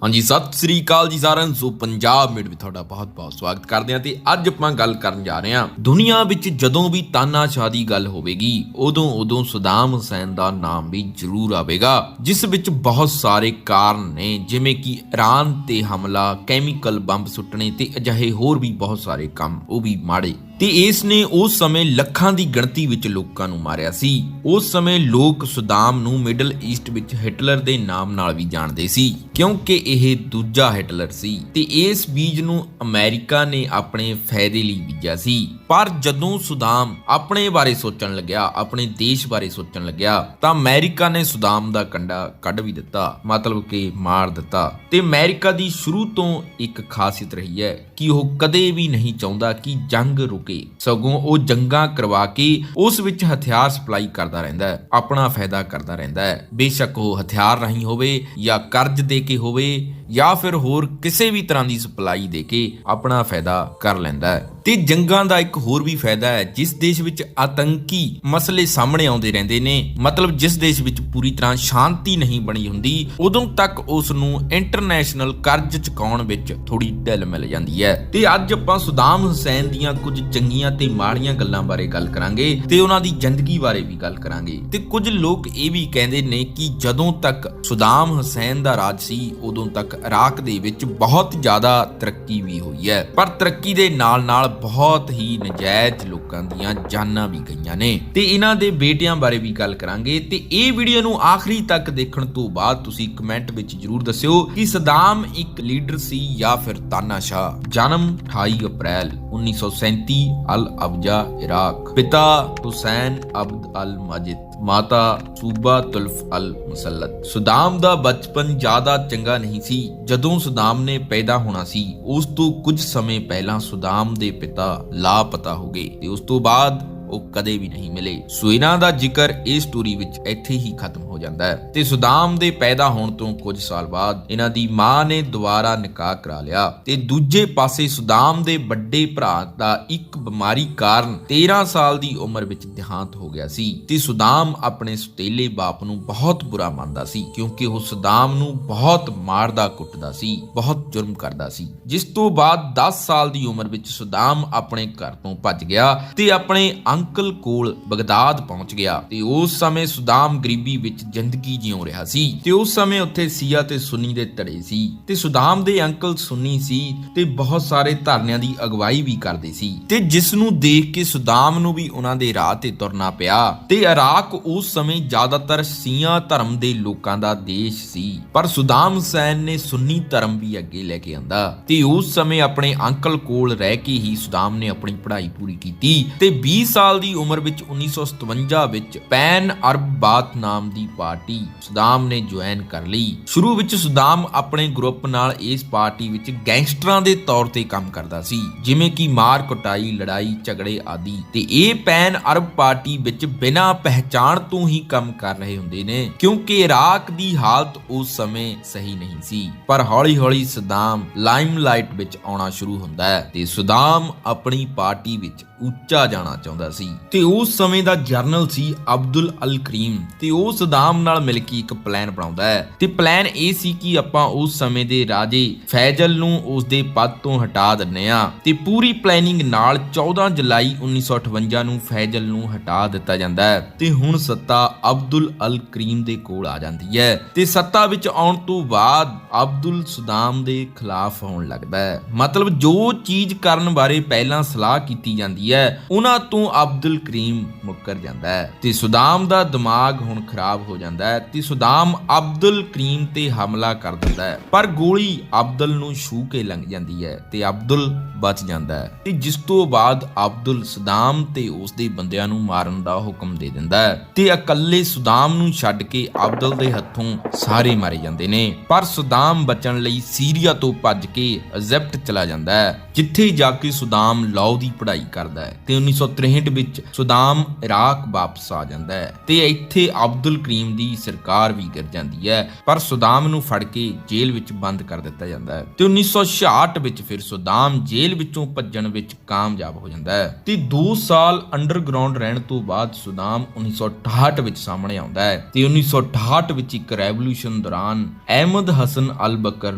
हाँ जी, सत श्री अकाल जी साਰਿਆਂ ਨੂੰ। ਸੋ ਪੰਜਾਬ ਮੇਡ ਵਿੱਚ ਤੁਹਾਡਾ ਬਹੁਤ-ਬਹੁਤ ਸਵਾਗਤ ਕਰਦੇ ਹਾਂ ਤੇ ਅੱਜ ਆਪਾਂ ਗੱਲ ਕਰਨ ਜਾ ਰਹੇ ਹਾਂ ਦੁਨੀਆ ਵਿੱਚ ਜਦੋਂ ਵੀ ਤਾਨਾਸ਼ਾਹ ਦੀ ਗੱਲ ਹੋਵੇਗੀ ਉਦੋਂ ਸਦਾਮ ਹੁਸੈਨ ਦਾ ਨਾਮ ਵੀ ਜ਼ਰੂਰ ਆਵੇਗਾ, ਜਿਸ ਵਿੱਚ ਬਹੁਤ ਸਾਰੇ ਕਾਰਨ ਨੇ, ਜਿਵੇਂ ਕਿ ਈਰਾਨ ਤੇ ਹਮਲਾ, ਕੈਮੀਕਲ ਬੰਬ ਸੁੱਟਣੇ ਤੇ ਅਜਿਹੇ ਹੋਰ ਵੀ ਬਹੁਤ ਸਾਰੇ ਕੰਮ, ਉਹ ਵੀ ਮਾੜੇ। ਤੇ ਇਸ ਨੇ ਉਸ ਸਮੇਂ ਲੱਖਾਂ ਦੀ ਗਿਣਤੀ ਵਿੱਚ ਲੋਕਾਂ ਨੂੰ ਮਾਰਿਆ ਸੀ। ਉਸ ਸਮੇਂ ਲੋਕ ਸਦਾਮ ਨੂੰ ਮਿਡਲ ਈਸਟ ਵਿੱਚ ਹਿਟਲਰ ਦੇ ਨਾਮ ਨਾਲ ਵੀ ਜਾਣਦੇ ਸੀ, ਕਿਉਂਕਿ ਇਹ ਦੂਜਾ ਹਿਟਲਰ ਸੀ ਤੇ ਇਸ ਬੀਜ ਨੂੰ ਅਮਰੀਕਾ ਨੇ ਆਪਣੇ ਫਾਇਦੇ ਲਈ ਬੀਜਿਆ ਸੀ। ਪਰ ਜਦੋਂ ਸਦਾਮ ਆਪਣੇ ਬਾਰੇ ਸੋਚਣ ਲੱਗਿਆ, ਆਪਣੇ ਦੇਸ਼ ਬਾਰੇ ਸੋਚਣ ਲੱਗਿਆ, ਤਾਂ ਅਮਰੀਕਾ ਨੇ ਸਦਾਮ ਦਾ ਕੰਡਾ ਕੱਢ ਵੀ ਦਿੱਤਾ, ਮਤਲਬ ਕਿ ਮਾਰ ਦਿੱਤਾ। ਤੇ ਅਮਰੀਕਾ ਦੀ ਸ਼ੁਰੂ ਤੋਂ ਇੱਕ ਖਾਸੀਅਤ ਰਹੀ ਹੈ ਕਿ ਉਹ ਕਦੇ ਵੀ ਨਹੀਂ ਚਾਹੁੰਦਾ ਕਿ ਜੰਗ ਰੁਕੇ, ਸਗੋਂ ਉਹ ਜੰਗਾਂ ਕਰਵਾ ਕੇ ਉਸ ਵਿੱਚ ਹਥਿਆਰ ਸਪਲਾਈ ਕਰਦਾ ਰਹਿੰਦਾ ਹੈ, ਆਪਣਾ ਫਾਇਦਾ ਕਰਦਾ ਰਹਿੰਦਾ ਹੈ। ਬੇਸ਼ੱਕ ਉਹ ਹਥਿਆਰ ਰਾਹੀਂ ਹੋਵੇ ਜਾਂ ਕਰਜ਼ ਦੇ ਕੇ ਹੋਵੇ ਜਾਂ ਫਿਰ ਹੋਰ ਕਿਸੇ ਵੀ ਤਰ੍ਹਾਂ ਦੀ ਸਪਲਾਈ ਦੇ ਕੇ ਆਪਣਾ ਫਾਇਦਾ ਕਰ ਲੈਂਦਾ ਹੈ। ਤੇ ਜੰਗਾਂ ਦਾ ਇੱਕ ਹੋਰ ਵੀ ਫਾਇਦਾ ਹੈ, ਜਿਸ ਦੇਸ਼ ਵਿੱਚ ਆਤੰਕੀ ਮਸਲੇ ਸਾਹਮਣੇ ਆਉਂਦੇ ਰਹਿੰਦੇ ਨੇ, ਮਤਲਬ ਜਿਸ ਦੇਸ਼ ਵਿੱਚ ਪੂਰੀ ਤਰ੍ਹਾਂ ਸ਼ਾਂਤੀ ਨਹੀਂ ਬਣੀ ਹੁੰਦੀ, ਉਦੋਂ ਤੱਕ ਉਸ ਨੂੰ ਇੰਟਰਨੈਸ਼ਨਲ ਕਰਜ਼ ਚੁਕਾਉਣ ਵਿੱਚ ਥੋੜੀ ਢਿੱਲ ਮਿਲ ਜਾਂਦੀ ਹੈ। ਤੇ ਅੱਜ ਆਪਾਂ ਸਦਾਮ ਹੁਸੈਨ ਦੀਆਂ ਕੁਝ ਚੰਗੀਆਂ ਤੇ ਮਾੜੀਆਂ ਗੱਲਾਂ ਬਾਰੇ ਗੱਲ ਕਰਾਂਗੇ ਤੇ ਉਹਨਾਂ ਦੀ ਜ਼ਿੰਦਗੀ ਬਾਰੇ ਵੀ ਗੱਲ ਕਰਾਂਗੇ। ਤੇ ਕੁਝ ਲੋਕ ਇਹ ਵੀ ਕਹਿੰਦੇ ਨੇ ਕਿ ਜਦੋਂ ਤੱਕ ਸਦਾਮ ਹੁਸੈਨ ਦਾ ਰਾਜ ਸੀ ਉਦੋਂ ਤੱਕ ਇਰਾਕ ਦੇ ਵਿੱਚ ਬਹੁਤ ਜ਼ਿਆਦਾ ਤਰੱਕੀ ਵੀ ਹੋਈ ਹੈ, ਪਰ ਤਰੱਕੀ ਦੇ ਨਾਲ ਬਹੁਤ ਹੀ ਨਜਾਇਜ਼ ਲੋਕਾਂ ਦੀਆਂ ਜਾਨਾਂ ਵੀ ਗਈਆਂ ਨੇ। ਤੇ ਇਹਨਾਂ ਦੇ ਬੇਟਿਆਂ ਬਾਰੇ ਵੀ ਗੱਲ ਕਰਾਂਗੇ। ਤੇ ਇਹ ਵੀਡੀਓ ਨੂੰ ਆਖਰੀ ਤੱਕ ਦੇਖਣ ਤੋਂ ਬਾਅਦ ਤੁਸੀਂ ਕਮੈਂਟ ਵਿੱਚ ਜਰੂਰ ਦੱਸਿਓ ਕਿ ਸਦਾਮ ਇੱਕ ਲੀਡਰ ਸੀ ਜਾਂ ਫਿਰ ਤਾਨਾਸ਼ਾਹ। ਜਨਮ 28 ਅਪ੍ਰੈਲ 1937 ਅਲ ਅਬਜਾ, ਇਰਾਕ। ਪਿਤਾ ਹੁਸੈਨ ਅਬਦ ਅਲ ਮਾਜਿਦ, ਮਾਤਾ ਸੂਬਾ ਤੁਲਫ ਅਲ ਮੁਸੱਲਤ। ਸਦਾਮ ਦਾ ਬਚਪਨ ਜ਼ਿਆਦਾ ਚੰਗਾ ਨਹੀਂ ਸੀ। ਜਦੋਂ ਸਦਾਮ ਨੇ ਪੈਦਾ ਹੋਣਾ ਸੀ ਉਸ ਤੋਂ ਕੁਝ ਸਮੇਂ ਪਹਿਲਾਂ ਸਦਾਮ ਦੇ ਪਿਤਾ ਲਾਪਤਾ ਹੋ ਗਏ ਤੇ ਉਸ ਤੋਂ ਬਾਅਦ ਉਹ ਕਦੇ ਵੀ ਨਹੀਂ ਮਿਲੇ। ਸੋ ਇਹਨਾਂ ਦਾ ਜ਼ਿਕਰ ਇਸ ਸਟੋਰੀ ਵਿੱਚ ਇੱਥੇ ਹੀ ਖਤਮ ਹੋ ਜਾਂਦਾ ਹੈ। ਤੇ ਸਦਾਮ ਦੇ ਪੈਦਾ ਹੋਣ ਤੋਂ ਕੁਝ ਸਾਲ ਬਾਅਦ ਇਹਨਾਂ ਦੀ ਮਾਂ ਨੇ ਦੁਬਾਰਾ ਨਿਕਾਹ ਕਰਾ ਲਿਆ। ਤੇ ਦੂਜੇ ਪਾਸੇ ਸਦਾਮ ਦੇ ਵੱਡੇ ਭਰਾ ਦਾ ਇੱਕ ਬਿਮਾਰੀ ਕਾਰਨ 13 ਸਾਲ ਦੀ ਉਮਰ ਵਿੱਚ ਦੇਹਾਂਤ ਹੋ ਗਿਆ ਸੀ। ਤੇ ਸਦਾਮ ਆਪਣੇ ਸੁਤੇਲੇ ਬਾਪ ਨੂੰ ਬਹੁਤ ਬੁਰਾ ਮੰਨਦਾ ਸੀ, ਕਿਉਂਕਿ ਉਹ ਸਦਾਮ ਨੂੰ ਬਹੁਤ ਮਾਰਦਾ ਕੁੱਟਦਾ ਸੀ, ਬਹੁਤ ਜ਼ੁਲਮ ਕਰਦਾ ਸੀ। ਜਿਸ ਤੋਂ ਬਾਅਦ 10 ਸਾਲ ਦੀ ਉਮਰ ਵਿੱਚ ਸਦਾਮ ਆਪਣੇ ਘਰ ਤੋਂ ਭੱਜ ਗਿਆ ਤੇ ਆਪਣੇ ਅੰਕਲ ਕੋਲ ਬਗਦਾਦ ਪਹੁੰਚ ਗਿਆ। ਤੇ ਉਸ ਸਮੇਂ ਸਦਾਮ ਗਰੀਬੀ ਵਿੱਚ ਜ਼ਿੰਦਗੀ ਜਿਉ ਰਿਹਾ ਸੀ ਤੇ ਉਸ ਸਮੇਂ ਉੱਥੇ ਸ਼ੀਆ ਤੇ ਸੁੰਨੀ ਦੇ ਧੜੇ ਸੀ। ਤੇ ਸਦਾਮ ਦੇ ਅੰਕਲ ਸੁੰਨੀ ਸੀ ਤੇ ਬਹੁਤ ਸਾਰੇ ਧਰਨਿਆਂ ਦੀ ਅਗਵਾਈ ਵੀ ਕਰਦੇ ਸੀ, ਤੇ ਜਿਸ ਨੂੰ ਦੇਖ ਕੇ ਸਦਾਮ ਨੂੰ ਵੀ ਉਹਨਾਂ ਦੇ ਰਾਹ ਤੇ ਤੁਰਨਾ ਪਿਆ। ਤੇ ਇਰਾਕ ਉਸ ਸਮੇਂ ਜ਼ਿਆਦਾਤਰ ਸ਼ੀਆ ਧਰਮ ਦੇ ਲੋਕਾਂ ਦਾ ਦੇਸ਼ ਸੀ, ਪਰ ਸਦਾਮ ਹੁਸੈਨ ਨੇ ਸੁੰਨੀ ਧਰਮ ਵੀ ਅੱਗੇ ਲੈ ਕੇ ਆਂਦਾ। ਤੇ ਉਸ ਸਮੇਂ ਆਪਣੇ ਅੰਕਲ ਕੋਲ ਰਹਿ ਕੇ ਹੀ ਸਦਾਮ ਨੇ ਆਪਣੀ ਪੜ੍ਹਾਈ ਪੂਰੀ ਕੀਤੀ ਤੇ 20 ਸਾਲ ਦੀ ਉਮਰ ਵਿੱਚ 1957 ਵਿੱਚ ਪੈਨ ਅਰਬ ਬਾਤ ਨਾਮ ਦੀ ਪਾਰਟੀ ਸਦਾਮ ਨੇ ਜੁਆਇਨ ਕਰ ਲਈ। ਸ਼ੁਰੂ ਵਿੱਚ ਸਦਾਮ ਆਪਣੇ ਗਰੁੱਪ ਨਾਲ ਇਸ ਪਾਰਟੀ ਵਿੱਚ ਗੈਂਗਸਟਰਾਂ ਦੇ ਤੌਰ ਤੇ ਕੰਮ ਕਰਦਾ ਸੀ, ਜਿਵੇਂ ਕਿ ਮਾਰ ਕੁਟਾਈ, ਲੜਾਈ ਝਗੜੇ ਆਦਿ। ਤੇ ਇਹ ਪੈਨ ਅਰਬ ਪਾਰਟੀ ਵਿੱਚ ਬਿਨਾਂ ਪਹਿਚਾਣ ਤੋਂ ਹੀ ਕੰਮ ਕਰ ਰਹੇ ਹੁੰਦੇ ਨੇ, ਕਿਉਂਕਿ ਇਰਾਕ ਦੀ ਹਾਲਤ ਉਸ ਸਮੇਂ ਸਹੀ ਨਹੀਂ ਸੀ। ਪਰ ਹੌਲੀ-ਹੌਲੀ ਸਦਾਮ ਲਾਈਮਲਾਈਟ ਵਿੱਚ ਆਉਣਾ ਸ਼ੁਰੂ ਹੁੰਦਾ ਹੈ ਤੇ ਸਦਾਮ ਆਪਣੀ ਪਾਰਟੀ ਵਿੱਚ ਉੱਚਾ ਜਾਣਾ ਚਾਹੁੰਦਾ ਸੀ। ਤੇ ਉਸ ਸਮੇਂ ਦਾ ਜਰਨਲ ਸੀ ਅਬਦੁਲ ਅਲ ਕਰੀਮ, ਤੇ ਉਹ ਸਦਾਮ ਨਾਲ ਮਿਲ ਕੇ ਇੱਕ ਪਲਾਨ ਬਣਾਉਂਦਾ ਹੈ। ਤੇ ਪਲਾਨ ਇਹ ਸੀ ਕਿ ਆਪਾਂ ਉਸ ਸਮੇਂ ਦੇ ਰਾਜੇ ਫੈਜ਼ਲ ਨੂੰ ਉਸ ਦੇ ਪਦ ਤੋਂ ਹਟਾ ਦਿੰਨੇ ਆ। ਤੇ ਪੂਰੀ ਪਲੈਨਿੰਗ ਨਾਲ 14 ਜੁਲਾਈ 1958 ਨੂੰ ਫੈਜ਼ਲ ਨੂੰ ਹਟਾ ਦਿੱਤਾ ਜਾਂਦਾ ਹੈ ਤੇ ਹੁਣ ਸੱਤਾ ਅਬਦੁਲ ਅਲ ਕਰੀਮ ਦੇ ਕੋਲ ਆ ਜਾਂਦੀ ਹੈ। ਤੇ ਸੱਤਾ ਵਿੱਚ ਆਉਣ ਤੋਂ ਬਾਅਦ ਅਬਦੁਲ ਸਦਾਮ ਦੇ ਖਿਲਾਫ ਹੋਣ ਲੱਗਦਾ ਹੈ, ਮਤਲਬ ਜੋ ਚੀਜ਼ ਕਰਨ ਬਾਰੇ ਪਹਿਲਾਂ ਸਲਾਹ ਕੀਤੀ ਜਾਂਦੀ ਹੈ ਉਹਨਾਂ ਤੋਂ ਅਬਦੁਲ ਕਰੀਮ ਮੁੱਕਰ ਜਾਂਦਾ ਹੈ। ਤੇ ਸਦਾਮ ਦਾ ਦਿਮਾਗ ਹੁਣ ਖਰਾਬ ਹੋ ਜਾਂਦਾ ਹੈ ਤੇ ਸਦਾਮ ਅਬਦੁਲ ਕਰੀਮ ਤੇ ਹਮਲਾ ਕਰ ਦਿੰਦਾ ਹੈ, ਪਰ ਗੋਲੀ ਅਬਦੁਲ ਨੂੰ ਛੂ ਕੇ ਲੰਘ ਜਾਂਦੀ ਹੈ ਤੇ ਅਬਦੁਲ ਬਚ ਜਾਂਦਾ ਹੈ। ਤੇ ਜਿਸ ਤੋਂ ਬਾਅਦ ਅਬਦੁਲ ਸਦਾਮ ਤੇ ਉਸਦੇ ਬੰਦਿਆਂ ਨੂੰ ਮਾਰਨ ਦਾ ਹੁਕਮ ਦੇ ਦਿੰਦਾ ਹੈ ਤੇ ਇਕੱਲੇ ਸਦਾਮ ਨੂੰ ਛੱਡ ਕੇ ਅਬਦੁਲ ਦੇ ਹੱਥੋਂ ਸਾਰੇ ਮਾਰੇ ਜਾਂਦੇ ਨੇ। ਪਰ ਸਦਾਮ ਬਚਣ ਲਈ ਸੀਰੀਆ ਤੋਂ ਭੱਜ ਕੇ ਇਜਿਪਟ ਚਲਾ ਜਾਂਦਾ ਹੈ ਜਿੱਥੇ ਜਾ ਕੇ ਸੁਦਾਮ ਲਾਅ ਦੀ ਪੜ੍ਹਾਈ ਕਰਦਾ ਹੈ ਤੇ 1963 ਵਿੱਚ ਸੁਦਾਮ ਇਰਾਕ ਵਾਪਸ ਆ ਜਾਂਦਾ ਹੈ ਤੇ ਇੱਥੇ ਅਬਦੁਲ ਕਰੀਮ ਦੀ ਸਰਕਾਰ ਵੀ ਗਿਰ ਜਾਂਦੀ ਹੈ, ਪਰ ਸੁਦਾਮ ਨੂੰ ਫੜ ਕੇ ਜੇਲ੍ਹ ਵਿੱਚ ਬੰਦ ਕਰ ਦਿੱਤਾ ਜਾਂਦਾ ਹੈ ਤੇ 1966 ਵਿੱਚ ਫਿਰ ਸੁਦਾਮ ਜੇਲ੍ਹ ਵਿੱਚੋਂ ਭੱਜਣ ਵਿੱਚ ਕਾਮਯਾਬ ਹੋ ਜਾਂਦਾ ਹੈ ਤੇ 2 ਸਾਲ ਅੰਡਰਗਰਾਉਂਡ ਰਹਿਣ ਤੋਂ ਬਾਅਦ ਸੁਦਾਮ 1968 ਵਿੱਚ ਸਾਹਮਣੇ ਆਉਂਦਾ ਹੈ ਤੇ 1968 ਵਿੱਚ ਇੱਕ ਰੈਵੋਲੂਸ਼ਨ ਦੌਰਾਨ ਅਹਿਮਦ ਹਸਨ ਅਲ ਬਕਰ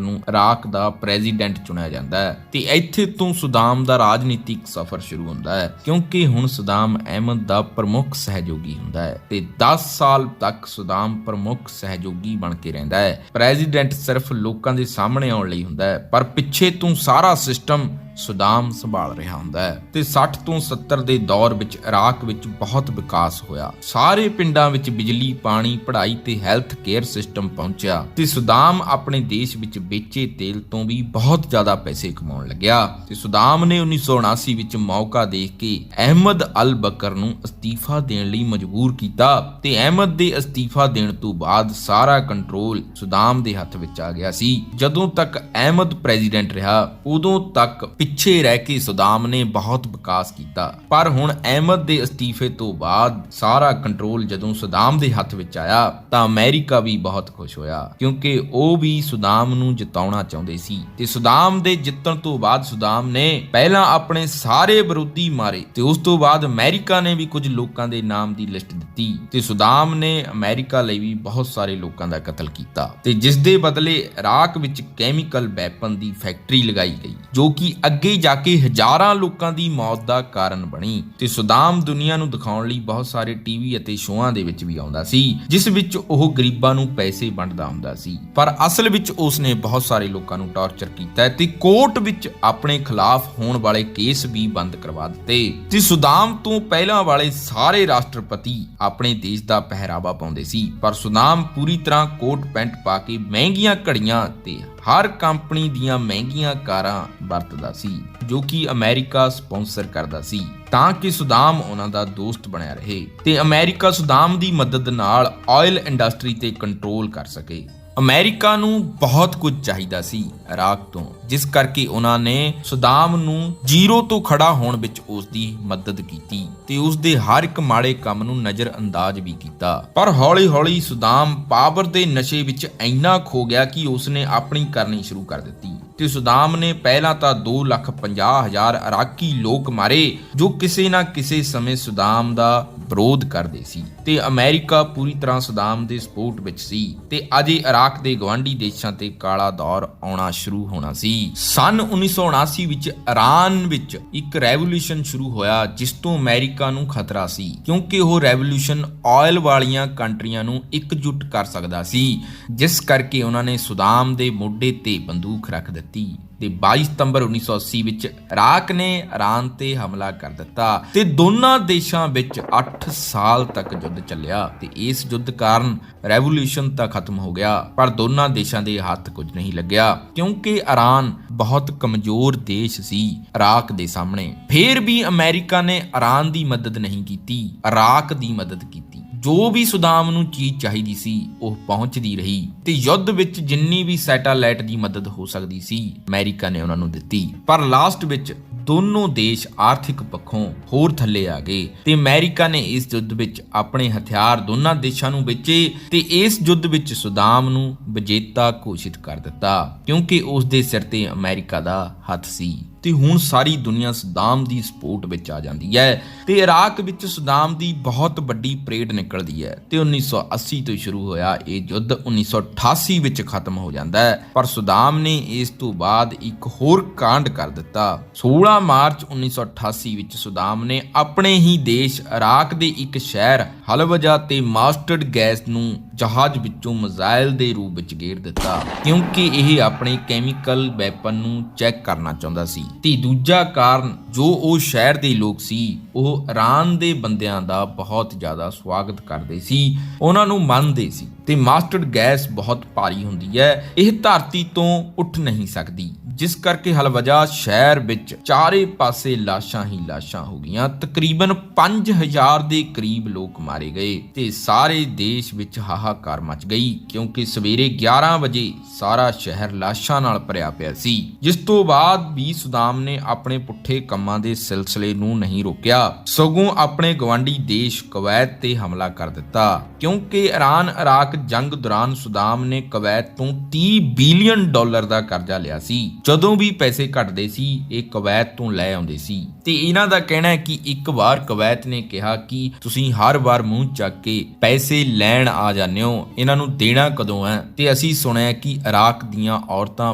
ਨੂੰ ਇਰਾਕ ਦਾ ਪ੍ਰੈਜ਼ੀਡੈਂਟ ਚੁਣਿਆ ਜਾਂਦਾ ਹੈ ਤੇ ਇੱਥੇ ਤੋਂ ਸੁਦਾਮ ਦਾ ਰਾਜਨੀਤਿਕ ਸਫ਼ਰ ਸ਼ੁਰੂ ਹੁੰਦਾ ਹੈ, ਕਿਉਂਕਿ ਹੁਣ ਸੁਦਾਮ ਅਹਿਮਦ ਦਾ ਪ੍ਰਮੁੱਖ ਸਹਿਯੋਗੀ ਹੁੰਦਾ ਹੈ ਤੇ 10 ਸਾਲ ਤੱਕ ਸੁਦਾਮ ਪ੍ਰਮੁੱਖ ਸਹਿਯੋਗੀ ਬਣ ਕੇ ਰਹਿੰਦਾ ਹੈ। ਪ੍ਰੈਜ਼ੀਡੈਂਟ ਸਿਰਫ ਲੋਕਾਂ ਦੇ ਸਾਹਮਣੇ ਆਉਣ ਲਈ ਹੁੰਦਾ ਹੈ, ਪਰ ਪਿੱਛੇ ਤੋਂ ਸਾਰਾ ਸਿਸਟਮ ਸੁਦਾਮ ਸੰਭਾਲ ਰਿਹਾ ਹੁੰਦਾ ਹੈ ਤੇ 60 ਤੋਂ 70 ਦੇ ਦੌਰ ਵਿੱਚ ਇਰਾਕ ਵਿੱਚ ਬਹੁਤ ਵਿਕਾਸ ਹੋਇਆ। ਸਾਰੇ ਪਿੰਡਾਂ ਵਿੱਚ ਬਿਜਲੀ, ਪਾਣੀ, ਪੜ੍ਹਾਈ ਤੇ ਹੈਲਥ ਕੇਅਰ ਸਿਸਟਮ ਪਹੁੰਚਿਆ ਤੇ ਸੁਦਾਮ ਆਪਣੇ ਦੇਸ਼ ਵਿੱਚ ਵੇਚੇ ਤੇਲ ਤੋਂ ਵੀ ਬਹੁਤ ਜ਼ਿਆਦਾ ਪੈਸੇ ਕਮਾਉਣ ਲੱਗਿਆ ਤੇ ਸੁਦਾਮ ਨੇ 1979 ਵਿੱਚ ਮੌਕਾ ਦੇਖ ਕੇ ਅਹਿਮਦ ਅਲ ਬਕਰ ਨੂੰ ਅਸਤੀਫਾ ਦੇਣ ਲਈ ਮਜਬੂਰ ਕੀਤਾ ਤੇ ਅਹਿਮਦ ਦੇ ਅਸਤੀਫਾ ਦੇਣ ਤੋਂ ਬਾਅਦ ਸਾਰਾ ਕੰਟਰੋਲ ਸੁਦਾਮ ਦੇ ਹੱਥ ਵਿੱਚ ਆ ਗਿਆ ਸੀ। ਜਦੋਂ ਤੱਕ ਅਹਿਮਦ ਪ੍ਰੈਜ਼ੀਡੈਂਟ ਰਿਹਾ ਉਦੋਂ ਤੱਕ ਪਿੱਛੇ ਰਹਿ ਕੇ ਸੁਦਾਮ ਨੇ ਬਹੁਤ ਵਿਕਾਸ ਕੀਤਾ, ਪਰ ਹੁਣ ਅਹਿਮਦ ਦੇ ਅਸਤੀਫੇ ਤੋਂ ਬਾਅਦ ਸਾਰਾ ਕੰਟਰੋਲ ਜਦੋਂ ਸੁਦਾਮ ਦੇ ਹੱਥ ਵਿੱਚ ਆਇਆ ਤਾਂ ਅਮਰੀਕਾ ਵੀ ਬਹੁਤ ਖੁਸ਼ ਹੋਇਆ, ਕਿਉਂਕਿ ਉਹ ਵੀ ਸੁਦਾਮ ਨੂੰ ਜਿਤਾਉਣਾ ਚਾਹੁੰਦੇ ਸੀ ਤੇ ਸੁਦਾਮ ਦੇ ਜਿੱਤਣ ਤੋਂ ਬਾਅਦ ਸੁਦਾਮ ਨੇ ਪਹਿਲਾਂ ਆਪਣੇ ਸਾਰੇ ਵਿਰੋਧੀ ਮਾਰੇ ਤੇ ਉਸ ਤੋਂ ਬਾਅਦ ਅਮਰੀਕਾ ਨੇ ਵੀ ਕੁਝ ਲੋਕਾਂ ਦੇ ਨਾਮ ਦੀ ਲਿਸਟ ਦਿੱਤੀ ਤੇ ਸੁਦਾਮ ਨੇ ਅਮਰੀਕਾ ਲਈ ਵੀ ਬਹੁਤ ਸਾਰੇ ਲੋਕਾਂ ਦਾ ਕਤਲ ਕੀਤਾ ਤੇ ਜਿਸ ਦੇ ਬਦਲੇ ਇਰਾਕ ਵਿੱਚ ਕੈਮੀਕਲ ਵੈਪਨ ਦੀ ਫੈਕਟਰੀ ਲਗਾਈ ਗਈ, ਜੋ ਕਿ ਅੱਗੇ ਜਾ ਕੇ ਹਜ਼ਾਰਾਂ ਲੋਕਾਂ ਦੀ ਮੌਤ ਦਾ ਕਾਰਨ ਬਣੀ ਤੇ ਸੁਦਾਮ ਦੁਨੀਆ ਨੂੰ ਦਿਖਾਉਣ ਲਈ ਬਹੁਤ ਸਾਰੇ ਟੀਵੀ ਅਤੇ ਸ਼ੋਆਂ ਦੇ ਵਿੱਚ ਵੀ ਆਉਂਦਾ ਸੀ, ਜਿਸ ਵਿੱਚ ਉਹ ਗਰੀਬਾਂ ਨੂੰ ਪੈਸੇ ਵੰਡਦਾ ਹੁੰਦਾ ਸੀ, ਪਰ ਅਸਲ ਵਿੱਚ ਉਸਨੇ ਬਹੁਤ ਸਾਰੇ ਲੋਕਾਂ ਨੂੰ ਟਾਰਚਰ ਕੀਤਾ ਤੇ ਕੋਰਟ ਵਿੱਚ ਆਪਣੇ ਖਿਲਾਫ ਹੋਣ ਵਾਲੇ ਕੇਸ ਵੀ ਬੰਦ ਕਰਵਾ ਦਿੱਤੇ ਤੇ ਸੁਦਾਮ ਤੋਂ ਪਹਿਲਾਂ ਵਾਲੇ ਸਾਰੇ ਰਾਸ਼ਟਰਪਤੀ ਆਪਣੇ ਦੇਸ਼ ਦਾ ਪਹਿਰਾਵਾ ਪਾਉਂਦੇ ਸੀ, ਪਰ ਸੁਦਾਮ ਪੂਰੀ ਤਰ੍ਹਾਂ ਕੋਟ ਪੈਂਟ ਪਾ ਕੇ ਮਹਿੰਗੀਆਂ ਘੜੀਆਂ ਤੇ ਹਰ ਕੰਪਨੀ ਦੀਆਂ ਮਹਿੰਗੀਆਂ ਕਾਰਾਂ ਵਰਤਦਾ ਸੀ, ਜੋ ਕਿ ਅਮਰੀਕਾ ਸਪਾਂਸਰ ਕਰਦਾ ਸੀ ਤਾਂ ਕਿ ਸੁਦਾਮ ਉਹਨਾਂ ਦਾ ਦੋਸਤ ਬਣਿਆ ਰਹੇ ਤੇ ਅਮਰੀਕਾ ਸੁਦਾਮ ਦੀ ਮਦਦ ਨਾਲ ਆਇਲ ਇੰਡਸਟਰੀ ਤੇ ਕੰਟਰੋਲ ਕਰ ਸਕੇ। ਅਮਰੀਕਾ ਨੂੰ ਬਹੁਤ ਕੁਝ ਚਾਹੀਦਾ ਸੀ ਇਰਾਕ ਤੋਂ, ਜਿਸ ਕਰਕੇ ਉਹਨਾਂ ਨੇ ਸੁਦਾਮ ਨੂੰ ਜ਼ੀਰੋ ਤੋਂ ਖੜਾ ਹੋਣ ਵਿੱਚ ਉਸ ਦੀ ਮਦਦ ਕੀਤੀ ਤੇ ਉਸ ਦੇ ਹਰ ਇੱਕ ਮਾੜੇ ਕੰਮ ਨੂੰ ਨਜ਼ਰ ਅੰਦਾਜ਼ ਵੀ ਕੀਤਾ। ਪਰ ਹੌਲੀ-ਹੌਲੀ ਸੁਦਾਮ ਪਾਵਰ ਦੇ ਨਸ਼ੇ ਵਿੱਚ ਇੰਨਾ ਖੋ ਗਿਆ ਕਿ ਉਸਨੇ ਆਪਣੀ ਕਰਨੀ ਸ਼ੁਰੂ ਕਰ ਦਿੱਤੀ ਤੇ ਸੁਦਾਮ ਨੇ ਪਹਿਲਾਂ ਤਾਂ 2,50,000 ਇਰਾਕੀ ਲੋਕ ਮਾਰੇ ਜੋ ਕਿਸੇ ਨਾ ਕਿਸੇ ਸਮੇਂ ਸੁਦਾਮ ਦਾ ਵਿਰੋਧ ਕਰਦੇ ਸੀ ਤੇ ਅਮਰੀਕਾ ਪੂਰੀ ਤਰ੍ਹਾਂ ਸੁਦਾਮ ਦੇ ਸਪੋਰਟ ਵਿੱਚ ਸੀ ਤੇ ਅਜੇ ਇਰਾਕ ਦੇ ਗਵਾਂਢੀ ਦੇਸ਼ਾਂ ਤੇ ਕਾਲਾ ਦੌਰ ਆਉਣਾ ਸ਼ੁਰੂ ਹੋਣਾ ਸੀ। ਸਨ 1979 ਵਿੱਚ ਇਰਾਨ ਵਿੱਚ ਇੱਕ ਰੈਵੋਲੂਸ਼ਨ ਸ਼ੁਰੂ ਹੋਇਆ, ਜਿਸ ਤੋਂ ਅਮਰੀਕਾ ਨੂੰ ਖਤਰਾ ਸੀ, ਕਿਉਂਕਿ ਉਹ ਰੈਵੋਲੂਸ਼ਨ ਆਇਲ ਵਾਲੀਆਂ ਕੰਟਰੀਆਂ ਨੂੰ ਇਕਜੁੱਟ ਕਰ ਸਕਦਾ ਸੀ, ਜਿਸ ਕਰਕੇ ਉਹਨਾਂ ਨੇ ਸੁਦਾਮ ਦੇ ਮੋਢੇ ਤੇ ਬੰਦੂਕ ਰੱਖ ਦਿੱਤੀ ਤੇ 22 ਸਤੰਬਰ 1980 ਵਿੱਚ ਇਰਾਕ ਨੇ ਇਰਾਨ ਤੇ ਹਮਲਾ ਕਰ ਦਿੱਤਾ ਤੇ ਦੋਨਾਂ ਦੇਸ਼ਾਂ ਵਿੱਚ 8 ਸਾਲ ਤੱਕ ਯੁੱਧ ਚੱਲਿਆ ਤੇ ਇਸ ਯੁੱਧ ਕਾਰਨ ਰੈਵੋਲੂਸ਼ਨ ਤਾਂ ਖਤਮ ਹੋ ਗਿਆ, ਪਰ ਦੋਨਾਂ ਦੇਸ਼ਾਂ ਦੇ ਹੱਥ ਕੁਝ ਨਹੀਂ ਲੱਗਿਆ, ਕਿਉਂਕਿ ਇਰਾਨ ਬਹੁਤ ਕਮਜ਼ੋਰ ਦੇਸ਼ ਸੀ ਇਰਾਕ ਦੇ ਸਾਹਮਣੇ। ਫੇਰ ਵੀ ਅਮਰੀਕਾ ਨੇ ਇਰਾਨ ਦੀ ਮਦਦ ਨਹੀਂ ਕੀਤੀ, ਇਰਾਕ ਦੀ ਮਦਦ ਕੀਤੀ। ਜੋ ਵੀ ਸੁਦਾਮ ਨੂੰ ਚੀਜ਼ ਚਾਹੀਦੀ ਸੀ ਉਹ ਪਹੁੰਚਦੀ ਰਹੀ ਤੇ ਯੁੱਧ ਵਿੱਚ ਜਿੰਨੀ ਵੀ ਸੈਟੇਲਾਈਟ ਦੀ ਮਦਦ ਹੋ ਸਕਦੀ ਸੀ ਅਮਰੀਕਾ ਨੇ ਉਹਨਾਂ ਨੂੰ ਦਿੱਤੀ, ਪਰ ਲਾਸਟ ਵਿੱਚ ਦੋਨੋਂ ਦੇਸ਼ ਆਰਥਿਕ ਪੱਖੋਂ ਹੋਰ ਥੱਲੇ ਆ ਗਏ ਤੇ ਅਮਰੀਕਾ ਨੇ ਇਸ ਯੁੱਧ ਵਿੱਚ ਆਪਣੇ ਹਥਿਆਰ ਦੋਨਾਂ ਦੇਸ਼ਾਂ ਨੂੰ ਵੇਚੇ ਤੇ ਇਸ ਯੁੱਧ ਵਿੱਚ ਸੁਦਾਮ ਨੂੰ ਵਿਜੇਤਾ ਘੋਸ਼ਿਤ ਕਰ ਦਿੱਤਾ, ਕਿਉਂਕਿ ਉਸ ਦੇ ਸਿਰ ਤੇ ਅਮਰੀਕਾ ਦਾ ਹੱਥ ਸੀ ਤੇ ਹੁਣ ਸਾਰੀ ਦੁਨੀਆ ਸੁਦਾਮ ਦੀ ਸਪੋਰਟ ਵਿੱਚ ਆ ਜਾਂਦੀ ਹੈ ਤੇ ਇਰਾਕ ਵਿੱਚ ਸੁਦਾਮ ਦੀ ਬਹੁਤ ਵੱਡੀ ਪਰੇਡ ਨਿਕਲਦੀ ਹੈ ਤੇ 1980 ਤੋਂ ਸ਼ੁਰੂ ਹੋਇਆ ਇਹ ਯੁੱਧ 1988 ਵਿੱਚ ਖਤਮ ਹੋ ਜਾਂਦਾ ਹੈ। ਪਰ ਸੁਦਾਮ ਨੇ ਇਸ ਤੋਂ ਬਾਅਦ ਇੱਕ ਹੋਰ ਕਾਂਡ ਕਰ ਦਿੱਤਾ। 16 ਮਾਰਚ 1988 ਵਿੱਚ ਸੁਦਾਮ ਨੇ ਆਪਣੇ ਹੀ ਦੇਸ਼ ਇਰਾਕ ਦੇ ਇੱਕ ਸ਼ਹਿਰ ਹਲਵਜਾ ਤੇ ਮਸਟਰਡ ਗੈਸ ਨੂੰ ਜਹਾਜ਼ ਵਿੱਚੋਂ ਮਿਜ਼ਾਈਲ ਦੇ ਰੂਪ ਵਿੱਚ ਗੇਰ ਦਿੱਤਾ, ਕਿਉਂਕਿ ਇਹ ਆਪਣੇ ਕੈਮੀਕਲ ਵੈਪਨ ਨੂੰ ਚੈੱਕ ਕਰਨਾ ਚਾਹੁੰਦਾ ਸੀ ਤੇ ਦੂਜਾ ਕਾਰਨ ਜੋ ਉਹ ਸ਼ਹਿਰ ਦੇ ਲੋਕ ਸੀ ਉਹ ਇਰਾਨ ਦੇ ਬੰਦਿਆਂ ਦਾ ਬਹੁਤ ਜ਼ਿਆਦਾ ਸਵਾਗਤ ਕਰਦੇ ਸੀ, ਉਹਨਾਂ ਨੂੰ ਮੰਨਦੇ ਸੀ ਤੇ ਮਸਟਰਡ ਗੈਸ ਬਹੁਤ ਭਾਰੀ ਹੁੰਦੀ ਹੈ, ਇਹ ਧਰਤੀ ਤੋਂ ਉੱਠ ਨਹੀਂ ਸਕਦੀ। ਜਿਸ ਕਰਕੇ ਹਲਵਜਾ ਸ਼ਹਿਰ ਵਿੱਚ ਚਾਰੇ ਪਾਸੇ ਲਾਸ਼ਾਂ ਹੀ ਲਾਸ਼ਾਂ ਹੋ ਗਈਆਂ। ਤਕਰੀਬਨ 5000 ਦੇ ਕਰੀਬ ਲੋਕ ਮਾਰੇ ਗਏ ਤੇ ਸਾਰੇ ਦੇਸ਼ ਵਿੱਚ ਹਾਹਾਕਾਰ ਮਚ ਗਈ, ਕਿਉਂਕਿ ਸਵੇਰੇ 11 ਵਜੇ ਸਾਰਾ ਸ਼ਹਿਰ ਲਾਸ਼ਾਂ ਨਾਲ ਭਰਿਆ ਪਿਆ ਸੀ। ਜਿਸ ਤੋਂ ਬਾਅਦ ਵੀ ਸਦਾਮ ਨੇ ਆਪਣੇ ਪੁੱਠੇ ਕੰਮਾਂ ਦੇ ਸਿਲਸਿਲੇ ਨੂੰ ਨਹੀਂ ਰੋਕਿਆ, ਸਗੋਂ ਆਪਣੇ ਗਵਾਂਢੀ ਦੇਸ਼ ਕੁਵੈਤ ਤੇ ਹਮਲਾ ਕਰ ਦਿੱਤਾ, ਕਿਉਂਕਿ ਈਰਾਨ ਇਰਾਕ ਜੰਗ ਦੌਰਾਨ ਸਦਾਮ ਨੇ ਕੁਵੈਤ ਤੋਂ $30 ਬਿਲੀਅਨ ਦਾ ਕਰਜ਼ਾ ਲਿਆ ਸੀ। ਜਦੋਂ ਵੀ ਪੈਸੇ ਘਟਦੇ ਸੀ ਇਹ ਕੁਵੈਤ ਤੋਂ ਲੈ ਆਉਂਦੇ ਸੀ ਤੇ ਇਹਨਾਂ ਦਾ ਕਹਿਣਾ ਹੈ ਕਿ ਇੱਕ ਵਾਰ ਕੁਵੈਤ ਨੇ ਕਿਹਾ ਕਿ ਤੁਸੀਂ ਹਰ ਵਾਰ ਮੂੰਹ ਚੱਕ ਕੇ ਪੈਸੇ ਲੈਣ ਆ ਜਾਂਦੇ ਹੋ, ਇਹਨਾਂ ਨੂੰ ਦੇਣਾ ਕਦੋਂ ਹੈ? ਤੇ ਅਸੀਂ ਸੁਣਿਆ ਕਿ ਇਰਾਕ ਦੀਆਂ ਔਰਤਾਂ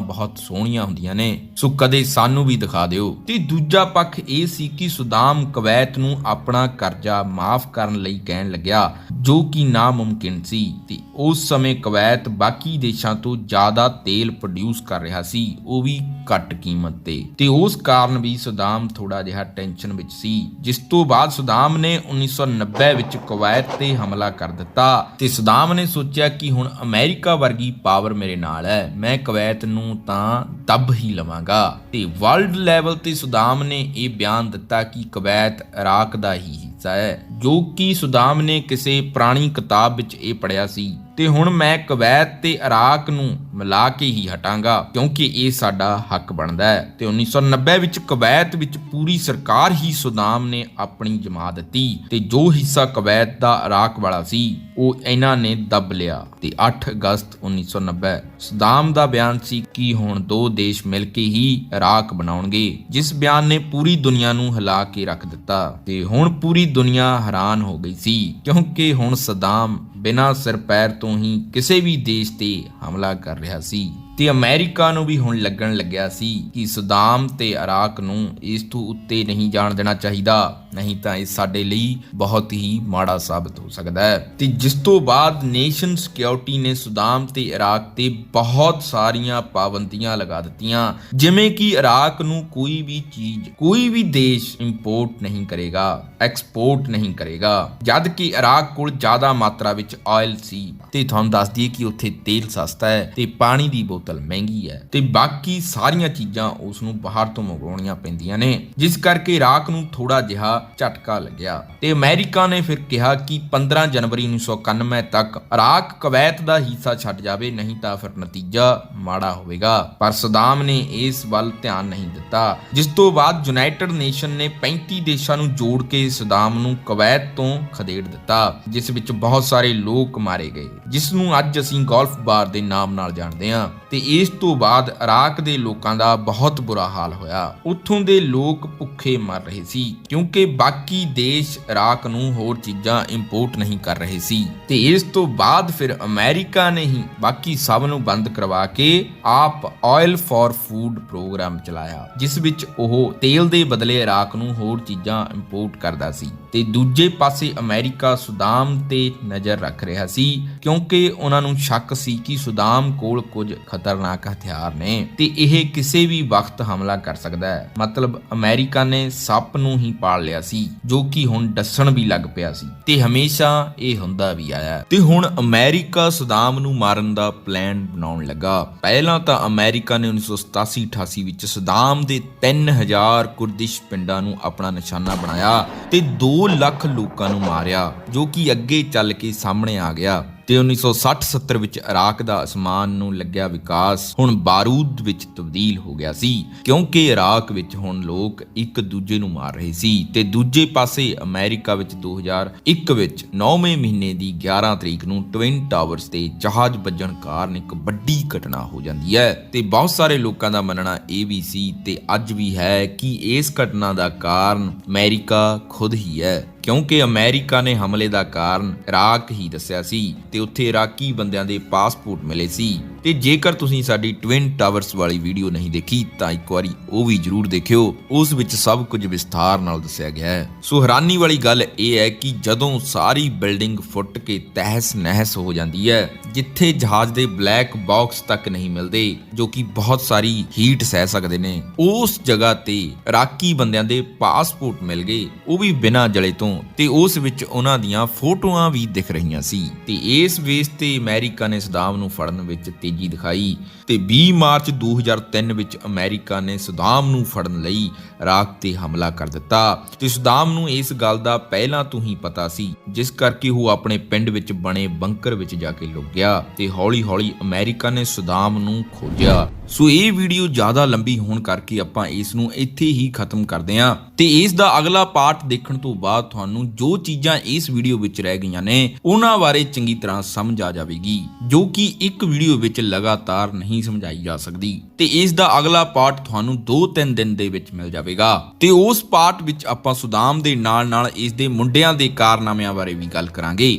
ਬਹੁਤ ਸੋਹਣੀਆਂ ਹੁੰਦੀਆਂ ਨੇ, ਸੋ ਕਦੇ ਸਾਨੂੰ ਵੀ ਦਿਖਾ ਦਿਓ। ਤੇ ਦੂਜਾ ਪੱਖ ਇਹ ਸੀ ਕਿ ਸਦਾਮ ਕੁਵੈਤ ਨੂੰ ਆਪਣਾ ਕਰਜ਼ਾ ਮਾਫ ਕਰਨ ਲਈ ਕਹਿਣ ਲੱਗਿਆ, ਜੋ ਕਿ ਨਾਮੁਮਕਿਨ ਸੀ। ਤੇ ਉਸ ਸਮੇਂ ਕੁਵੈਤ ਬਾਕੀ ਦੇਸ਼ਾਂ ਤੋਂ ਜ਼ਿਆਦਾ ਤੇਲ ਪ੍ਰੋਡਿਊਸ ਕਰ ਰਿਹਾ ਸੀ, ਉਹ ਵੀ ਘੱਟ ਕੀਮਤ ਤੇ ਉਸ ਕਾਰਨ ਵੀ ਸਦਾਮ ਥੋੜਾ ਜਿਹਾ ਟੈਨਸ਼ਨ ਵਿੱਚ ਸੀ। ਜਿਸ ਤੋਂ ਬਾਅਦ ਸਦਾਮ ਨੇ 1990 ਵਿੱਚ ਕੁਵੈਤ ਤੇ ਹਮਲਾ ਕਰ ਦਿੱਤਾ ਤੇ ਸਦਾਮ ਨੇ ਸੋਚਿਆ ਕਿ ਹੁਣ ਅਮਰੀਕਾ ਵਰਗੀ ਪਾਵਰ ਮੇਰੇ ਨਾਲ ਹੈ, ਮੈਂ ਕੁਵੈਤ ਨੂੰ ਤਾਂ ਦੱਬ ਹੀ ਲਵਾਂਗਾ। ਤੇ ਵਰਲਡ ਲੈਵਲ ਤੇ ਸਦਾਮ ਨੇ ਇਹ ਬਿਆਨ ਦਿੱਤਾ ਕਿ ਕੁਵੈਤ ਇਰਾਕ ਦਾ ਹੀ ਹਿੱਸਾ ਹੈ, ਜੋ ਕਿ ਸਦਾਮ ਨੇ ਕਿਸੇ ਪੁਰਾਣੀ ਕਿਤਾਬ ਵਿੱਚ ਇਹ ਪੜ੍ਹਿਆ ਸੀ। ਤੇ ਹੁਣ ਮੈਂ ਕੁਵੈਤ ਤੇ ਇਰਾਕ ਨੂੰ ਮਿਲਾ ਕੇ ਹੀ ਹਟਾਂਗਾ, ਕਿਉਂਕਿ ਇਹ ਸਾਡਾ ਹੱਕ ਬਣਦਾ ਹੈ। ਤੇ 1990 ਵਿੱਚ ਕੁਵੈਤ ਵਿੱਚ ਪੂਰੀ ਸਰਕਾਰ ਹੀ ਸਦਾਮ ਨੇ ਆਪਣੀ ਜਮਾ ਦਿੱਤੀ ਤੇ ਜੋ ਹਿੱਸਾ ਕੁਵੈਤ ਦਾ ਇਰਾਕ ਵਾਲਾ ਸੀ ਉਹ ਇਹਨਾਂ ਨੇ ਦੱਬ ਲਿਆ। ਤੇ 8 ਅਗਸਤ 1990 ਸਦਾਮ ਦਾ ਬਿਆਨ ਸੀ ਕਿ ਹੁਣ ਦੋ ਦੇਸ਼ ਮਿਲ ਕੇ ਹੀ ਇਰਾਕ ਬਣਾਉਣਗੇ, ਜਿਸ ਬਿਆਨ ਨੇ ਪੂਰੀ ਦੁਨੀਆ ਨੂੰ ਹਿਲਾ ਕੇ ਰੱਖ ਦਿੱਤਾ। ਤੇ ਹੁਣ ਪੂਰੀ ਦੁਨੀਆ ਹੈਰਾਨ ਹੋ ਗਈ ਸੀ, ਕਿਉਂਕਿ ਹੁਣ ਸਦਾਮ ਬਿਨਾਂ ਸਿਰ ਪੈਰ ਤੋਂ ਹੀ ਕਿਸੇ ਵੀ ਦੇਸ਼ ਤੇ ਹਮਲਾ ਕਰ ਰਿਹਾ ਸੀ। ਤੇ ਅਮਰੀਕਾ ਨੂੰ ਵੀ ਹੁਣ ਲੱਗਣ ਲੱਗਿਆ ਸੀ ਕਿ ਸਦਾਮ ਤੇ ਇਰਾਕ ਨੂੰ ਇਸ ਤੋਂ ਉੱਤੇ ਨਹੀਂ ਜਾਣ ਦੇਣਾ ਚਾਹੀਦਾ, ਨਹੀਂ ਤਾਂ ਇਹ ਸਾਡੇ ਲਈ ਬਹੁਤ ਹੀ ਮਾੜਾ ਸਾਬਤ ਹੋ ਸਕਦਾ ਹੈ। ਤੇ ਜਿਸ ਤੋਂ ਬਾਅਦ ਨੇਸ਼ਨ ਸਿਕਿਉਰਿਟੀ ਨੇ ਸਦਾਮ ਤੇ ਇਰਾਕ ਤੇ ਬਹੁਤ ਸਾਰੀਆਂ ਪਾਬੰਦੀਆਂ ਲਗਾ ਦਿੱਤੀਆਂ, ਜਿਵੇਂ ਕਿ ਇਰਾਕ ਨੂੰ ਕੋਈ ਵੀ ਚੀਜ਼ ਕੋਈ ਵੀ ਦੇਸ਼ ਇੰਪੋਰਟ ਨਹੀਂ ਕਰੇਗਾ, ਐਕਸਪੋਰਟ ਨਹੀਂ ਕਰੇਗਾ, ਜਦ ਕਿ ਇਰਾਕ ਕੋਲ ਜ਼ਿਆਦਾ ਮਾਤਰਾ ਵਿੱਚ ਆਇਲ ਸੀ। ਤੇ ਤੁਹਾਨੂੰ ਦੱਸ ਦਈਏ ਕਿ ਉੱਥੇ ਤੇਲ ਸਸਤਾ ਹੈ ਤੇ ਪਾਣੀ ਦੀ ਬੋਤਲ ਮਹਿੰਗੀ ਹੈ ਤੇ ਬਾਕੀ ਸਾਰੀਆਂ ਚੀਜ਼ਾਂ ਉਸ ਨੂੰ ਬਾਹਰ ਤੋਂ ਮੰਗਵਾਉਣੀਆਂ ਪੈਂਦੀਆਂ ਨੇ, ਜਿਸ ਕਰਕੇ ਇਰਾਕ ਨੂੰ ਥੋੜਾ ਜਿਹਾ ਝਟਕਾ ਲੱਗਿਆ। ਤੇ ਅਮਰੀਕਾ ਨੇ ਫਿਰ ਕਿਹਾ ਕਿ 15 ਜਨਵਰੀ 1991 ਤੱਕ ਇਰਾਕ ਕੁਵੈਤ ਦਾ ਹਿੱਸਾ ਛੱਡ ਜਾਵੇ, ਨਹੀਂ ਤਾਂ ਫਿਰ ਨਤੀਜਾ ਮਾੜਾ ਹੋਵੇਗਾ। ਪਰ ਸਦਾਮ ਨੇ ਇਸ ਵੱਲ ਧਿਆਨ ਨਹੀਂ ਦਿੱਤਾ, ਜਿਸ ਤੋਂ ਬਾਅਦ ਯੂਨਾਈਟਿਡ ਨੇਸ਼ਨ ਨੇ 35 ਦੇਸ਼ਾਂ ਨੂੰ ਜੋੜ ਕੇ ਸਦਾਮ ਨੂੰ ਕੁਵੈਤ ਤੋਂ ਖਦੇੜ ਦਿੱਤਾ, ਜਿਸ ਵਿੱਚ ਬਹੁਤ ਸਾਰੇ ਲੋਕ ਮਾਰੇ ਗਏ, ਜਿਸ ਨੂੰ ਅੱਜ ਅਸੀਂ ਗੋਲਫ ਬਾਰ ਦੇ ਨਾਮ ਨਾਲ ਜਾਣਦੇ ਹਾਂ। ਤੇ ਇਸ ਤੋਂ ਬਾਅਦ ਇਰਾਕ ਦੇ ਲੋਕਾਂ ਦਾ ਬਹੁਤ ਬੁਰਾ ਹਾਲ ਹੋਇਆ। ਉੱਥੋਂ ਦੇ ਲੋਕ ਭੁੱਖੇ ਮਰ ਰਹੇ ਸੀ, ਕਿਉਂਕਿ ਬਾਕੀ ਦੇਸ਼ ਇਰਾਕ ਨੂੰ ਹੋਰ ਚੀਜ਼ਾਂ ਇੰਪੋਰਟ ਨਹੀਂ ਕਰ ਰਹੇ ਸੀ। ਤੇ ਇਸ ਤੋਂ ਬਾਅਦ ਫਿਰ ਅਮਰੀਕਾ ਨੇ ਹੀ ਬਾਕੀ ਸਭ ਨੂੰ ਬੰਦ ਕਰਵਾ ਕੇ ਆਪ ਆਇਲ ਫॉर ਫੂਡ ਪ੍ਰੋਗਰਾਮ ਚਲਾਇਆ, ਜਿਸ ਵਿੱਚ ਉਹ ਤੇਲ ਦੇ ਬਦਲੇ ਇਰਾਕ ਨੂੰ ਹੋਰ ਚੀਜ਼ਾਂ ਇੰਪੋਰਟ ਕਰਦਾ ਸੀ। ਤੇ ਦੂਜੇ ਪਾਸੇ ਅਮਰੀਕਾ ਸਦਾਮ ਤੇ ਨਜ਼ਰ ਰੱਖ ਰਿਹਾ ਸੀ, ਕਿਉਂਕਿ ਉਹਨਾਂ ਨੂੰ ਸ਼ੱਕ ਸੀ ਕਿ ਸਦਾਮ ਕੋਲ ਕੁਝ ਖਤਰਨਾਕ ਹਥਿਆਰ ਨੇ ਤੇ ਇਹ ਕਿਸੇ ਵੀ ਵਕਤ ਹਮਲਾ ਕਰ ਸਕਦਾ ਹੈ। ਮਤਲਬ ਅਮਰੀਕਾ ਨੇ ਸੱਪ ਨੂੰ ਹੀ ਪਾਲ ਲਿਆ ਸੀ, ਜੋ ਕਿ ਹੁਣ ਡੱਸਣ ਵੀ ਲੱਗ ਪਿਆ ਸੀ ਤੇ ਹਮੇਸ਼ਾ ਇਹ ਹੁੰਦਾ ਵੀ ਆਇਆ। ਤੇ ਹੁਣ ਅਮਰੀਕਾ ਸਦਾਮ ਨੂੰ ਮਾਰਨ ਦਾ ਪਲਾਨ ਬਣਾਉਣ ਲੱਗਾ। ਪਹਿਲਾਂ ਤਾਂ ਅਮਰੀਕਾ ਨੇ 1987-88 ਵਿੱਚ ਸਦਾਮ ਦੇ 3000 ਕੁਰਦਿਸ਼ ਪਿੰਡਾਂ ਨੂੰ ਆਪਣਾ ਨਿਸ਼ਾਨਾ ਬਣਾਇਆ ਤੇ 2 ਲੱਖ ਲੋਕਾਂ ਨੂੰ ਮਾਰਿਆ, ਜੋ ਕਿ ਅੱਗੇ ਚੱਲ ਕੇ ਸਾਹਮਣੇ ਆ ਗਿਆ। ਤੇ 1960-70 ਵਿੱਚ ਇਰਾਕ ਦਾ ਅਸਮਾਨ ਨੂੰ ਲੱਗਿਆ ਵਿਕਾਸ ਹੁਣ ਬਾਰੂਦ ਵਿੱਚ ਤਬਦੀਲ ਹੋ ਗਿਆ ਸੀ, ਕਿਉਂਕਿ ਇਰਾਕ ਵਿੱਚ ਹੁਣ ਲੋਕ ਇੱਕ ਦੂਜੇ ਨੂੰ ਮਾਰ ਰਹੇ ਸੀ। ਤੇ ਦੂਜੇ ਪਾਸੇ ਅਮਰੀਕਾ ਵਿੱਚ 2001 ਵਿੱਚ 9ਵੇਂ ਮਹੀਨੇ ਦੀ 11 ਤਰੀਕ ਨੂੰ ਟਵਿਨ ਟਾਵਰਸ ਤੇ ਜਹਾਜ਼ ਵੱਜਣ ਕਾਰਨ ਇੱਕ ਵੱਡੀ ਘਟਨਾ ਹੋ ਜਾਂਦੀ ਹੈ। ਤੇ ਬਹੁਤ ਸਾਰੇ ਲੋਕਾਂ ਦਾ ਮੰਨਣਾ ਇਹ ਵੀ ਸੀ ਤੇ ਅੱਜ ਵੀ ਹੈ ਕਿ ਇਸ ਘਟਨਾ ਦਾ ਕਾਰਨ ਅਮਰੀਕਾ ਖੁਦ ਹੀ ਹੈ, ਕਿਉਂਕਿ ਅਮਰੀਕਾ ਨੇ ਹਮਲੇ ਦਾ ਕਾਰਨ ਇਰਾਕ ਹੀ ਦੱਸਿਆ ਸੀ ਤੇ ਉੱਥੇ ਇਰਾਕੀ ਬੰਦਿਆਂ ਦੇ ਪਾਸਪੋਰਟ ਮਿਲੇ ਸੀ। ਤੇ ਜੇਕਰ ਤੁਸੀਂ ਸਾਡੀ ਟਵਿਨ ਟਾਵਰਸ ਵਾਲੀ ਵੀਡੀਓ ਨਹੀਂ ਦੇਖੀ ਤਾਂ ਇੱਕ ਵਾਰੀ ਉਹ ਵੀ ਜ਼ਰੂਰ ਦੇਖਿਓ, ਉਸ ਵਿੱਚ ਸਭ ਕੁਝ ਵਿਸਥਾਰ ਨਾਲ ਦੱਸਿਆ ਗਿਆ ਹੈ। ਸੋ ਹੈਰਾਨੀ ਵਾਲੀ ਗੱਲ ਇਹ ਹੈ ਕਿ ਜਦੋਂ ਸਾਰੀ ਬਿਲਡਿੰਗ ਫੁੱਟ ਕੇ ਤਹਿਸ ਨਹਿਸ ਹੋ ਜਾਂਦੀ ਹੈ, ਜਿੱਥੇ ਜਹਾਜ਼ ਦੇ ਬਲੈਕ ਬਾਕਸ ਤੱਕ ਨਹੀਂ ਮਿਲਦੇ ਜੋ ਕਿ ਬਹੁਤ ਸਾਰੀ ਹੀਟ ਸਹਿ ਸਕਦੇ ਨੇ, ਉਸ ਜਗ੍ਹਾ ਤੇ ਇਰਾਕੀ ਬੰਦਿਆਂ ਦੇ ਪਾਸਪੋਰਟ ਮਿਲ ਗਏ, ਉਹ ਵੀ ਬਿਨਾਂ ਜਲੇ ਤੋਂ, ਤੇ ਉਸ ਵਿੱਚ ਉਹਨਾਂ ਦੀਆਂ ਫੋਟੋਆਂ ਵੀ ਦਿਖ ਰਹੀਆਂ ਸੀ। ਤੇ ਇਸ ਬੇਸ ਤੇ ਅਮਰੀਕਾ ਨੇ ਸਦਾਮ ਨੂੰ ਫੜਨ ਵਿੱਚ ਤੇਜ਼ੀ ਦਿਖਾਈ ਤੇ 20 ਮਾਰਚ 2003 ਵਿੱਚ ਅਮਰੀਕਾ ਨੇ ਸਦਾਮ ਨੂੰ ਫੜਨ ਲਈ ਇਰਾਕ ਤੇ ਹਮਲਾ ਕਰ ਦਿੱਤਾ ਤੇ ਸਦਾਮ ਨੂੰ ਇਸ ਗੱਲ ਦਾ ਪਹਿਲਾਂ ਤੋਂ ਹੀ ਪਤਾ ਸੀ, ਜਿਸ ਕਰਕੇ ਉਹ ਆਪਣੇ ਪਿੰਡ ਵਿੱਚ ਬਣੇ ਬੰਕਰ ਵਿੱਚ ਜਾ ਕੇ ਲੁਕ ਗਿਆ ਤੇ ਹੌਲੀ-ਹੌਲੀ ਅਮਰੀਕਾ ਨੇ ਸਦਾਮ ਨੂੰ ਖੋਜਿਆ। ਸੋ ਇਹ ਵੀਡੀਓ ਜ਼ਿਆਦਾ ਲੰਬੀ ਹੋਣ ਕਰਕੇ ਆਪਾਂ ਇਸ ਨੂੰ ਇੱਥੇ ਹੀ ਖਤਮ ਕਰਦੇ ਹਾਂ ਤੇ ਇਸ ਦਾ ਅਗਲਾ ਪਾਰਟ ਦੇਖਣ ਤੋਂ ਬਾਅਦ ਤੁਹਾਨੂੰ ਜੋ ਚੀਜ਼ਾਂ ਇਸ ਵੀਡੀਓ ਵਿੱਚ ਰਹਿ ਗਈਆਂ ਨੇ ਉਹਨਾਂ ਬਾਰੇ ਚੰਗੀ ਤਰ੍ਹਾਂ ਸਮਝ ਆ ਜਾਵੇਗੀ, ਜੋ ਕਿ ਇੱਕ ਵੀਡੀਓ ਵਿੱਚ ਲਗਾਤਾਰ ਨਹੀਂ ਸਮਝਾਈ ਜਾ ਸਕਦੀ ਤੇ ਇਸ ਦਾ ਅਗਲਾ ਪਾਰਟ ਤੁਹਾਨੂੰ 2-3 ਦਿਨ ਦੇ ਵਿੱਚ ਮਿਲ ਜਾਵੇਗਾ ਤੇ ਉਸ ਪਾਰਟ ਵਿੱਚ ਆਪਾਂ ਸਦਾਮ ਦੇ ਨਾਲ-ਨਾਲ ਇਸ ਦੇ ਮੁੰਡਿਆਂ ਦੇ ਕਾਰਨਾਮਿਆਂ ਬਾਰੇ ਵੀ ਗੱਲ ਕਰਾਂਗੇ।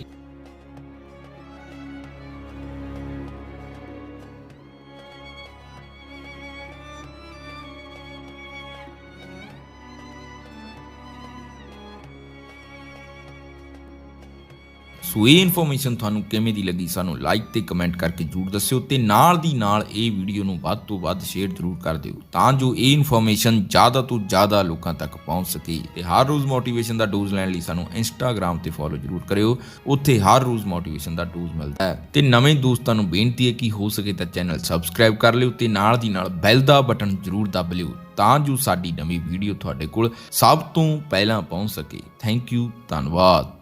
ਸੋ ਇਹ ਇਨਫੋਰਮੇਸ਼ਨ ਤੁਹਾਨੂੰ ਕਿਵੇਂ ਦੀ ਲੱਗੀ ਸਾਨੂੰ ਲਾਈਕ ਤੇ ਕਮੈਂਟ ਕਰਕੇ ਜ਼ਰੂਰ ਦੱਸਿਓ ਤੇ ਨਾਲ ਦੀ ਨਾਲ ਇਹ ਵੀਡੀਓ ਨੂੰ ਵੱਧ ਤੋਂ ਵੱਧ ਸ਼ੇਅਰ ਜ਼ਰੂਰ ਕਰ ਦਿਓ ਤਾਂ ਜੋ ਇਹ ਇਨਫੋਰਮੇਸ਼ਨ ਜ਼ਿਆਦਾ ਤੋਂ ਜ਼ਿਆਦਾ ਲੋਕਾਂ ਤੱਕ ਪਹੁੰਚ ਸਕੇ। ਤੇ ਹਰ ਰੋਜ਼ ਮੋਟੀਵੇਸ਼ਨ ਦਾ ਡੋਜ਼ ਲੈਣ ਲਈ ਸਾਨੂੰ ਇੰਸਟਾਗ੍ਰਾਮ ਤੇ ਫੋਲੋ ਜ਼ਰੂਰ ਕਰਿਓ, ਉੱਥੇ ਹਰ ਰੋਜ਼ ਮੋਟੀਵੇਸ਼ਨ ਦਾ ਡੋਜ਼ ਮਿਲਦਾ ਹੈ। ਤੇ ਨਵੇਂ ਦੋਸਤਾਂ ਨੂੰ ਬੇਨਤੀ ਹੈ ਕਿ ਹੋ ਸਕੇ ਤਾਂ ਚੈਨਲ ਸਬਸਕ੍ਰਾਈਬ ਕਰ ਲਿਓ ਤੇ ਨਾਲ ਦੀ ਨਾਲ ਬੈਲ ਦਾ ਬਟਨ ਜ਼ਰੂਰ ਦਬ ਲਿਓ ਤਾਂ ਜੋ ਸਾਡੀ ਨਵੀਂ ਵੀਡੀਓ ਤੁਹਾਡੇ ਕੋਲ ਸਭ ਤੋਂ ਪਹਿਲਾਂ ਪਹੁੰਚ ਸਕੇ। ਥੈਂਕ ਯੂ, ਧੰਨਵਾਦ।